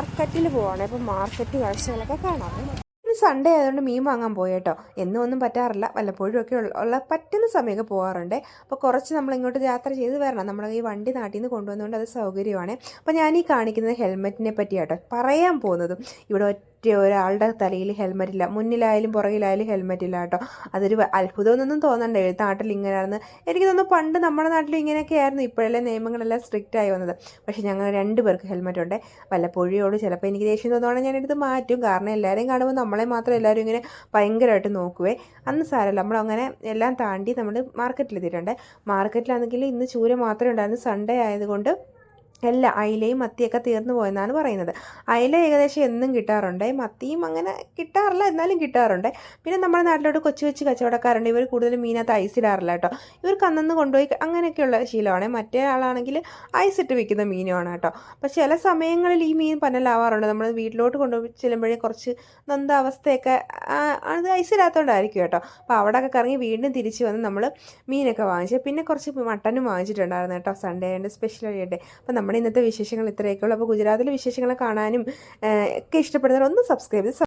മാർക്കറ്റിൽ പോവാണ്. അപ്പോൾ മാർക്കറ്റ് കാഴ്ചകളൊക്കെ കാണാം. ഇന്ന് സൺഡേ ആയതുകൊണ്ട് മീൻ വാങ്ങാൻ പോയി കേട്ടോ. എന്നും ഒന്നും പറ്റാറില്ല, വല്ലപ്പോഴും ഒക്കെ ഉള്ള പറ്റുന്ന സമയമൊക്കെ പോകാറുണ്ട്. അപ്പോൾ കുറച്ച് നമ്മൾ ഇങ്ങോട്ട് യാത്ര ചെയ്ത് വരണം. നമ്മൾ ഈ വണ്ടി നാട്ടിൽ നിന്ന് കൊണ്ടുവന്നുകൊണ്ട് അത് സൗകര്യമാണ്. അപ്പോൾ ഞാൻ ഈ കാണിക്കുന്നത് ഹെൽമെറ്റിനെ പറ്റിയാട്ടോ പറയാൻ പോകുന്നതും. ഇവിടെ ഒരാളുടെ തലയിൽ ഹെൽമെറ്റ് ഇല്ല, മുന്നിലായാലും പുറകിലായാലും ഹെൽമെറ്റ് ഇല്ല കേട്ടോ. അതൊരു അത്ഭുതമൊന്നും തോന്നണ്ടേ നാട്ടിൽ ഇങ്ങനെയാണെന്ന്. എനിക്ക് തോന്നുന്നു പണ്ട് നമ്മുടെ നാട്ടിൽ ഇങ്ങനെയൊക്കെ ആയിരുന്നു, ഇപ്പോഴല്ലേ നിയമങ്ങളെല്ലാം സ്ട്രിക്റ്റ് ആയി വന്നത്. പക്ഷേ ഞങ്ങൾ 2 പേർക്ക് ഹെൽമെറ്റ് ഉണ്ട്. വല്ലപ്പോഴും ചിലപ്പോൾ എനിക്ക് ദേഷ്യം തോന്നുവാണെങ്കിൽ ഞാനെടുത്ത് മാറ്റും. കാരണം എല്ലാവരെയും കാണുമ്പോൾ നമ്മളെ മാത്രം എല്ലാവരും ഇങ്ങനെ ഭയങ്കരമായിട്ട് നോക്കുവേ. അന്ന് സാരമില്ല, നമ്മളങ്ങനെ എല്ലാം താണ്ടി നമ്മൾ മാർക്കറ്റിലെത്തിയിട്ടുണ്ട്. മാർക്കറ്റിലാണെങ്കിൽ ഇന്ന് ചൂര മാത്രമേ ഉണ്ടായിരുന്നു, സൺഡേ ആയതുകൊണ്ട് എല്ലാ അയിലയും മത്തിയൊക്കെ തീർന്നു പോയെന്നാണ് പറയുന്നത്. അയില ഏകദേശം എന്നും കിട്ടാറുണ്ട്, മത്തിയും അങ്ങനെ കിട്ടാറില്ല, എന്നാലും കിട്ടാറുണ്ട്. പിന്നെ നമ്മുടെ നാട്ടിലോട്ട് കൊച്ചു കൊച്ചു കച്ചവടക്കാരുണ്ട്, ഇവർ കൂടുതലും മീനകത്ത് ഐസിടാറില്ല കേട്ടോ. ഇവർക്ക് അന്നന്ന് കൊണ്ടുപോയി അങ്ങനെയൊക്കെയുള്ള ശീലമാണ്. മറ്റേ ആളാണെങ്കിൽ ഐസിട്ട് വിൽക്കുന്ന മീനുമാണ് കേട്ടോ. അപ്പോൾ ചില സമയങ്ങളിൽ ഈ മീൻ പന്നലാവാറുണ്ട്. നമ്മൾ വീട്ടിലോട്ട് കൊണ്ടുപോയി ചെല്ലുമ്പോഴേ കുറച്ച് നൊന്ത അവസ്ഥയൊക്കെ അത് ഐസിടാത്തതുകൊണ്ടായിരിക്കും കേട്ടോ. അപ്പോൾ അവിടെയൊക്കെ കറങ്ങി വീണ്ടും തിരിച്ച് വന്ന് നമ്മൾ മീനൊക്കെ വാങ്ങിച്ച്, പിന്നെ കുറച്ച് മട്ടനും വാങ്ങിച്ചിട്ടുണ്ടായിരുന്നു കേട്ടോ. സൺഡേ ആയതുകൊണ്ട് സ്പെഷ്യൽ ആയിട്ട്. അപ്പോൾ നമ്മുടെ ഇന്നത്തെ വിശേഷങ്ങൾ ഇത്രയൊക്കെ ഉള്ളൂ. അപ്പോൾ ഗുജറാത്തിലെ വിശേഷങ്ങൾ കാണാനും ഒക്കെ ഇഷ്ടപ്പെടുന്നവർ ഒന്ന് സബ്സ്ക്രൈബ് ചെയ്ത്